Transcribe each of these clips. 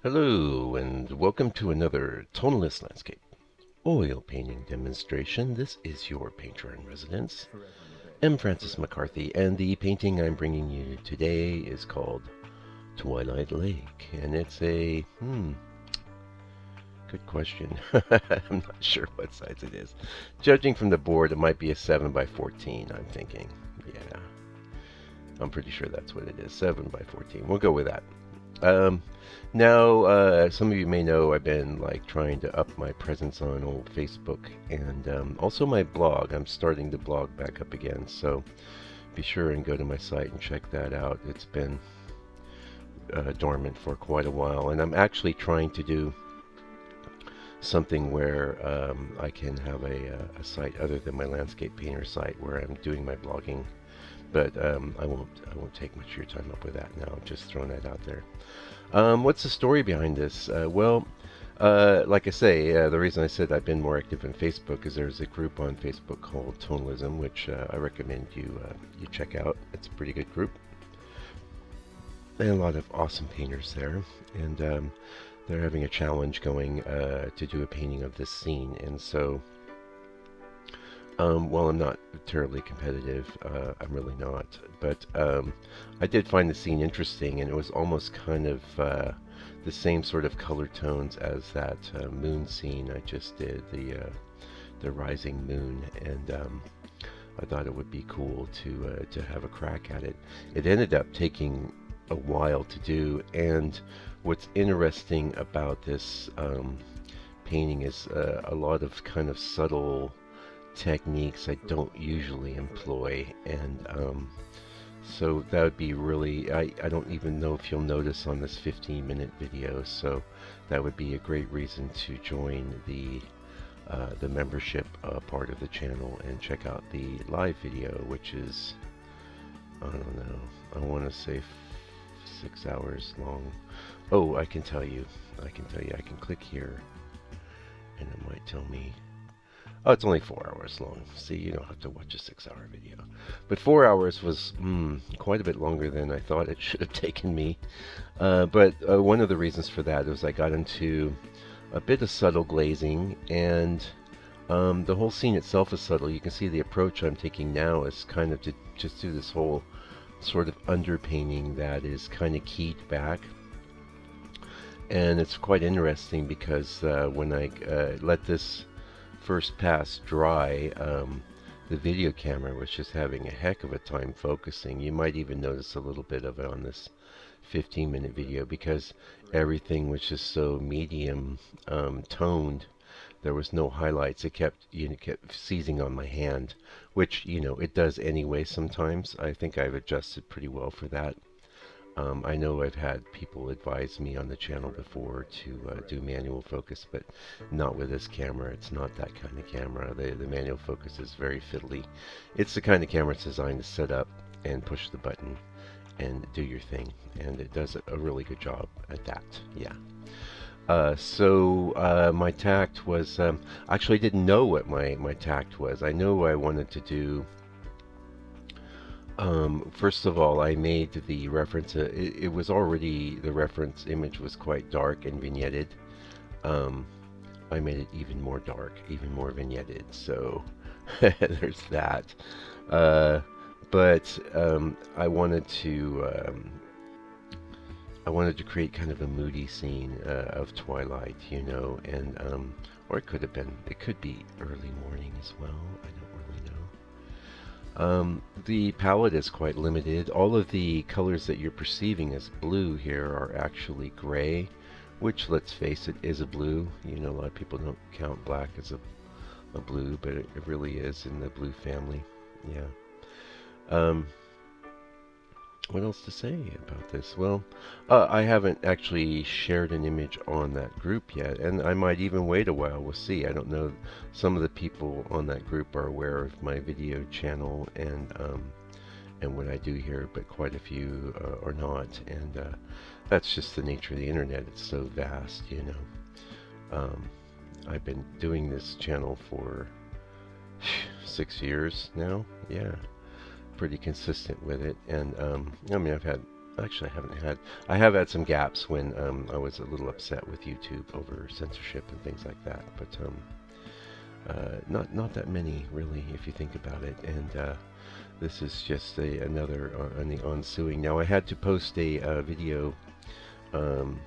Hello, and welcome to another tonalist landscape oil painting demonstration. This is your painter in residence, M. Francis McCarthy, and the painting I'm bringing you today is called Twilight Lake, and it's a, good question. I'm not sure what size it is. Judging from the board, it might be a 7 by 14, I'm thinking. Yeah, I'm pretty sure that's what it is, 7 by 14. We'll go with that. Um, now, some of you may know I've been like trying to up my presence on old Facebook and also my blog. I'm starting the blog back up again, so be sure and go to my site and check that out. It's been dormant for quite a while, and I'm actually trying to do something where I can have a site other than my landscape painter site where I'm doing my blogging. But I won't take much of your time up with that now. I'm just throwing that out there. What's the story behind this? Like I say, the reason I said I've been more active on Facebook is there's a group on Facebook called Tonalism, which I recommend you check out. It's a pretty good group, and a lot of awesome painters there. And they're having a challenge going to do a painting of this scene. And so, while I'm not terribly competitive, I'm really not. But I did find the scene interesting, and it was almost kind of the same sort of color tones as that moon scene I just did, the rising moon, and I thought it would be cool to have a crack at it. It ended up taking a while to do, and what's interesting about this painting is a lot of kind of subtle techniques I don't usually employ, and so that would be really, I don't even know if you'll notice on this 15-minute video, so that would be a great reason to join the membership part of the channel and check out the live video, which is, I don't know, I want to say 6 hours long. Oh, I can tell you, I can click here and it might tell me. Oh, it's only 4 hours long. See, you don't have to watch a 6-hour video. But 4 hours was quite a bit longer than I thought it should have taken me. But one of the reasons for that was I got into a bit of subtle glazing, and the whole scene itself is subtle. You can see the approach I'm taking now is kind of to just do this whole sort of underpainting that is kind of keyed back. And it's quite interesting because when I let this first pass dry, the video camera was just having a heck of a time focusing. You might even notice a little bit of it on this 15-minute video because everything was just so medium toned. There was no highlights. It kept seizing on my hand, which it does anyway sometimes. I think I've adjusted pretty well for that. I know I've had people advise me on the channel before to do manual focus, but not with this camera. It's not that kind of camera. The manual focus is very fiddly. It's the kind of camera it's designed to set up and push the button and do your thing, and it does a really good job at that. Yeah. My tact was, actually I didn't know what my tact was. I know I wanted to do, first of all, I made the reference, it was already, the reference image was quite dark and vignetted. I made it even more dark, even more vignetted, so there's that. But I wanted to create kind of a moody scene of twilight, and or it could be early morning as well. I don't really know. The palette is quite limited. All of the colors that you're perceiving as blue here are actually gray, which, let's face it, is a blue. A lot of people don't count black as a blue, but it really is in the blue family. Yeah. What else to say about this? Well, I haven't actually shared an image on that group yet, and I might even wait a while. We'll see. I don't know. Some of the people on that group are aware of my video channel and what I do here, but quite a few are not, and that's just the nature of the internet. It's so vast, I've been doing this channel for 6 years now. Yeah. Pretty consistent with it, and I mean, I've had Actually, I have had some gaps when I was a little upset with YouTube over censorship and things like that. But not that many really, if you think about it. And this is just another on the ensuing. Now I had to post a video. Um,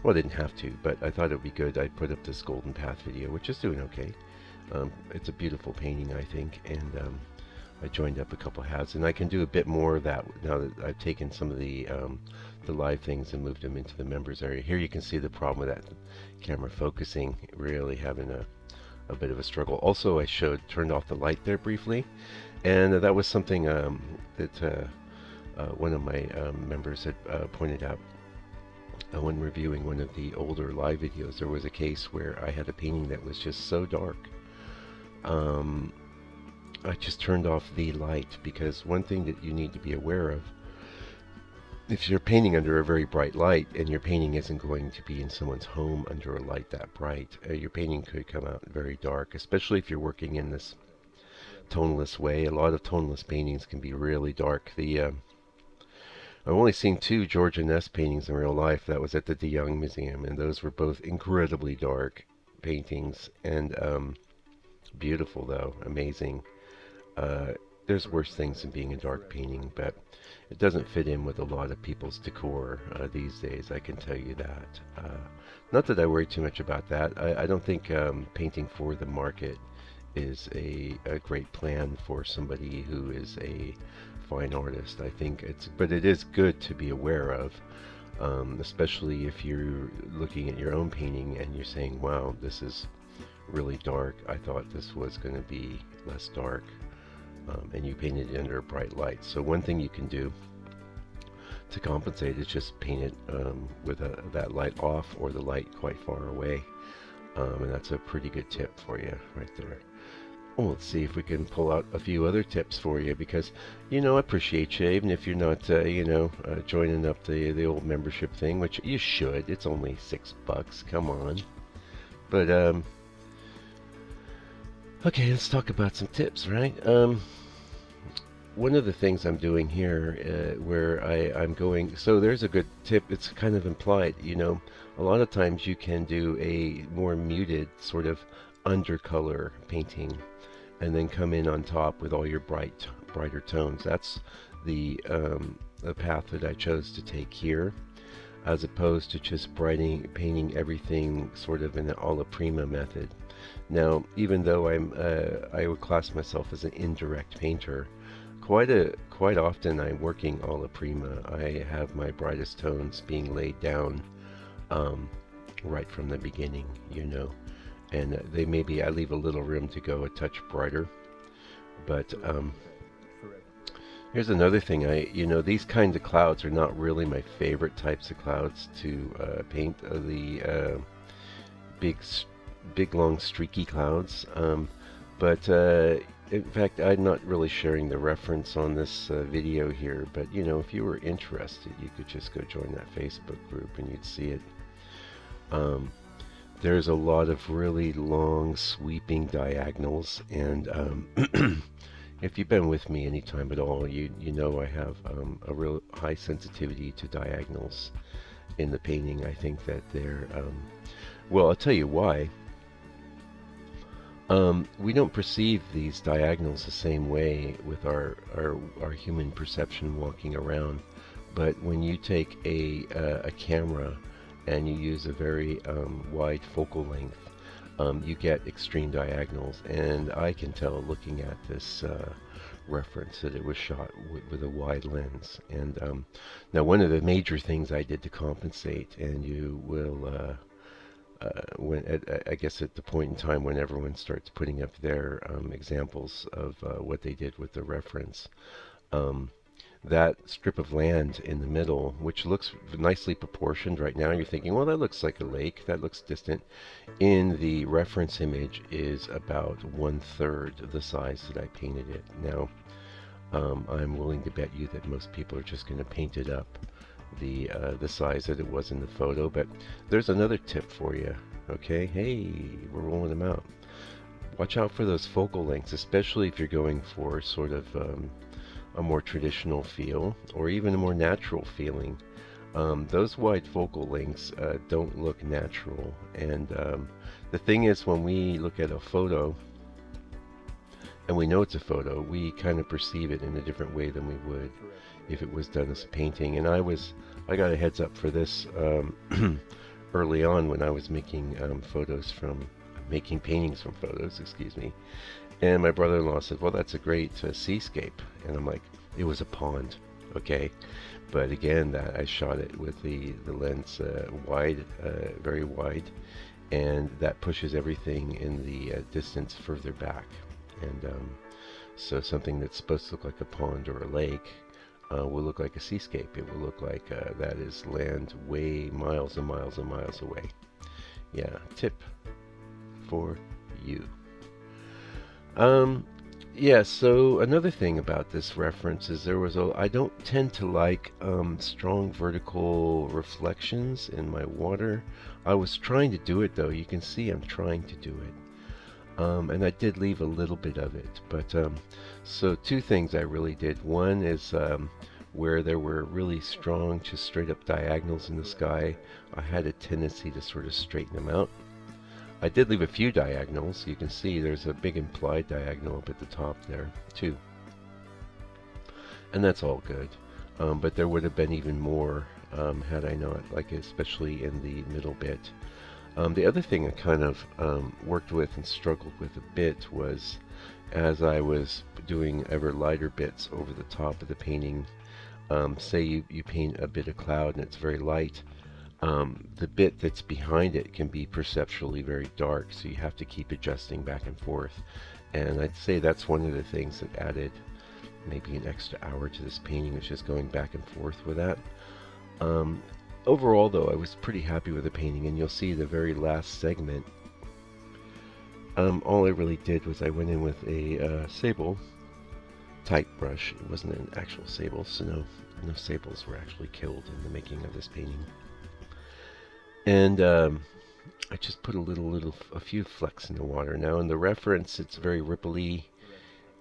well, I didn't have to, but I thought it would be good. I put up this Golden Path video, which is doing okay. It's a beautiful painting, I think, and I joined up a couple halves, and I can do a bit more of that now that I've taken some of the live things and moved them into the members area. Here you can see the problem with that camera focusing, really having a bit of a struggle. Also, I turned off the light there briefly, and that was something that one of my members had pointed out. When reviewing one of the older live videos, there was a case where I had a painting that was just so dark. I just turned off the light, because one thing that you need to be aware of, if you're painting under a very bright light and your painting isn't going to be in someone's home under a light that bright, your painting could come out very dark, especially if you're working in this toneless way. A lot of toneless paintings can be really dark. I've only seen 2 Georgia Ness paintings in real life. That was at the De Young Museum, and those were both incredibly dark paintings, and beautiful though, amazing. There's worse things than being a dark painting, but it doesn't fit in with a lot of people's decor these days, I can tell you that. Not that I worry too much about that. I don't think painting for the market is a great plan for somebody who is a fine artist. I think but it is good to be aware of, especially if you're looking at your own painting and you're saying, wow, this is really dark. I thought this was going to be less dark. And you painted it under a bright light. So one thing you can do to compensate is just paint it with that light off, or the light quite far away. And that's a pretty good tip for you right there. Well, let's see if we can pull out a few other tips for you, because, I appreciate you, even if you're not, joining up the old membership thing, which you should. It's only $6. Come on. But, okay, let's talk about some tips, right? One of the things I'm doing here, where I'm going, so there's a good tip. It's kind of implied, a lot of times you can do a more muted sort of undercolor painting, and then come in on top with all your brighter tones. That's the path that I chose to take here, as opposed to just painting everything sort of in the alla prima method. Now, even though I would class myself as an indirect painter, quite often I'm working alla prima. I have my brightest tones being laid down right from the beginning, and I leave a little room to go a touch brighter. But here's another thing. These kinds of clouds are not really my favorite types of clouds to paint. The big long streaky clouds, but in fact, I'm not really sharing the reference on this video here, but if you were interested, you could just go join that Facebook group and you'd see it. There's a lot of really long sweeping diagonals, and if you've been with me any time at all, you know I have a real high sensitivity to diagonals in the painting. I think that they're well, I'll tell you why. We don't perceive these diagonals the same way with our human perception walking around, but when you take a camera and you use a very wide focal length, you get extreme diagonals, and I can tell looking at this reference that it was shot with a wide lens. And now one of the major things I did to compensate, and you will I guess at the point in time when everyone starts putting up their examples of what they did with the reference, that strip of land in the middle, which looks nicely proportioned right now, you're thinking, well, that looks like a lake, that looks distant. In the reference image is about 1/3 of the size that I painted it. Now, I'm willing to bet you that most people are just going to paint it up the size that it was in the photo. But there's another tip for you. Okay, hey, we're rolling them out. Watch out for those focal lengths, especially if you're going for sort of a more traditional feel or even a more natural feeling. Those wide focal lengths don't look natural, and the thing is, when we look at a photo and we know it's a photo, we kind of perceive it in a different way than we would if it was done as a painting. And I got a heads up for this early on when I was making making paintings from photos, excuse me. And my brother-in-law said, "Well, that's a great seascape," and I'm like, "It was a pond, okay." But again, that I shot it with the lens wide, very wide, and that pushes everything in the distance further back. And so something that's supposed to look like a pond or a lake will look like a seascape. It will look like that is land way miles and miles and miles away. Yeah, tip for you. Yeah, so another thing about this reference is I don't tend to like strong vertical reflections in my water. I was trying to do it though. You can see I'm trying to do it. And I did leave a little bit of it. But so two things I really did. One is where there were really strong, just straight up diagonals in the sky, I had a tendency to sort of straighten them out. I did leave a few diagonals. You can see there's a big implied diagonal up at the top there, too. And that's all good. But there would have been even more had I not, like especially in the middle bit. The other thing I kind of worked with and struggled with a bit was as I was doing ever lighter bits over the top of the painting. Say you paint a bit of cloud and it's very light. The bit that's behind it can be perceptually very dark, so you have to keep adjusting back and forth. And I'd say that's one of the things that added maybe an extra hour to this painting, was just going back and forth with that. Overall, though, I was pretty happy with the painting, and you'll see the very last segment. All I really did was I went in with a sable type brush. It wasn't an actual sable, so no sables were actually killed in the making of this painting. And I just put a few flecks in the water. Now in the reference, it's very ripply,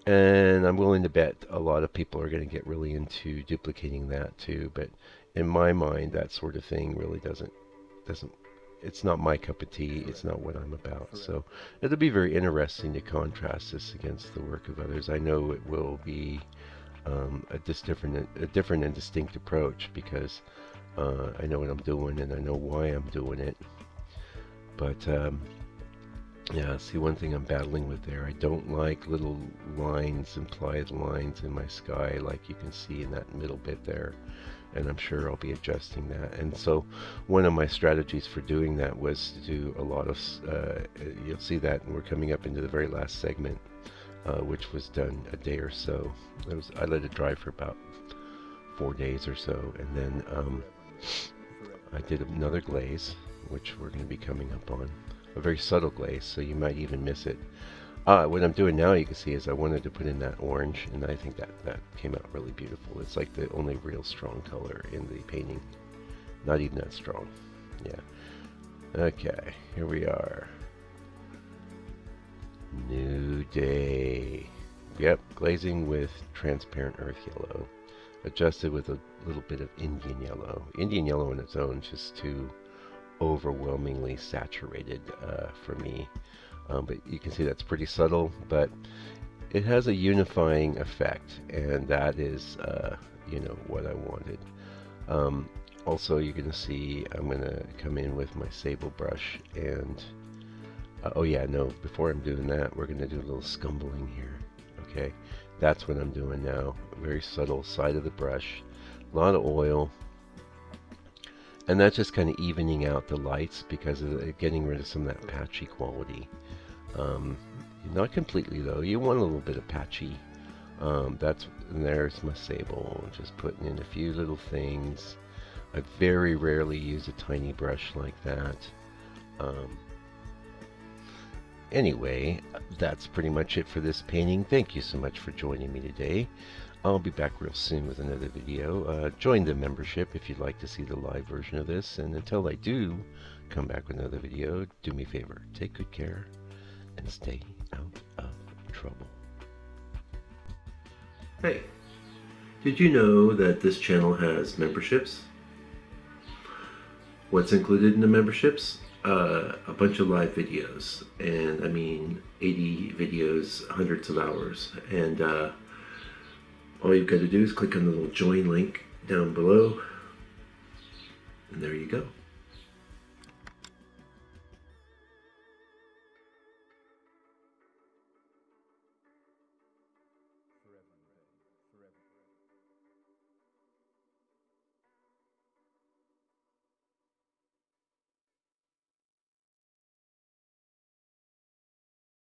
and I'm willing to bet a lot of people are going to get really into duplicating that too. But in my mind, that sort of thing really doesn't. It's not my cup of tea. It's not what I'm about. So it'll be very interesting to contrast this against the work of others. I know it will be a different and distinct approach because I know what I'm doing and I know why I'm doing it. But yeah, see, one thing I'm battling with there, I don't like little lines, implied lines in my sky like you can see in that middle bit there. And I'm sure I'll be adjusting that. And so one of my strategies for doing that was to do a lot of, you'll see that we're coming up into the very last segment, which was done a day or so. I let it dry for about 4 days or so, and then I did another glaze, which we're going to be coming up on. A very subtle glaze, so you might even miss it. What I'm doing now, you can see, is I wanted to put in that orange, and I think that came out really beautiful. It's like the only real strong color in the painting. Not even that strong. Yeah. Okay, here we are. New day. Yep, glazing with transparent earth yellow. Adjusted with a little bit of Indian yellow. Indian yellow on its own is just too overwhelmingly saturated for me. But you can see that's pretty subtle, but it has a unifying effect, and that is, what I wanted. Also, you're going to see I'm going to come in with my sable brush, and before I'm doing that, we're going to do a little scumbling here. Okay, that's what I'm doing now. Very subtle side of the brush, a lot of oil. And that's just kind of evening out the lights because of getting rid of some of that patchy quality. Not completely though. You want a little bit of patchy. There's my sable. Just putting in a few little things. I very rarely use a tiny brush like that. Anyway, that's pretty much it for this painting. Thank you so much for joining me today. I'll be back real soon with another video. Join the membership if you'd like to see the live version of this. And until I do come back with another video, do me a favor. Take good care and stay out of trouble. Hey, Did you know that this channel has memberships? What's included in the memberships? A bunch of live videos, and I mean 80 videos, hundreds of hours, and all you've got to do is click on the little join link down below, and there you go.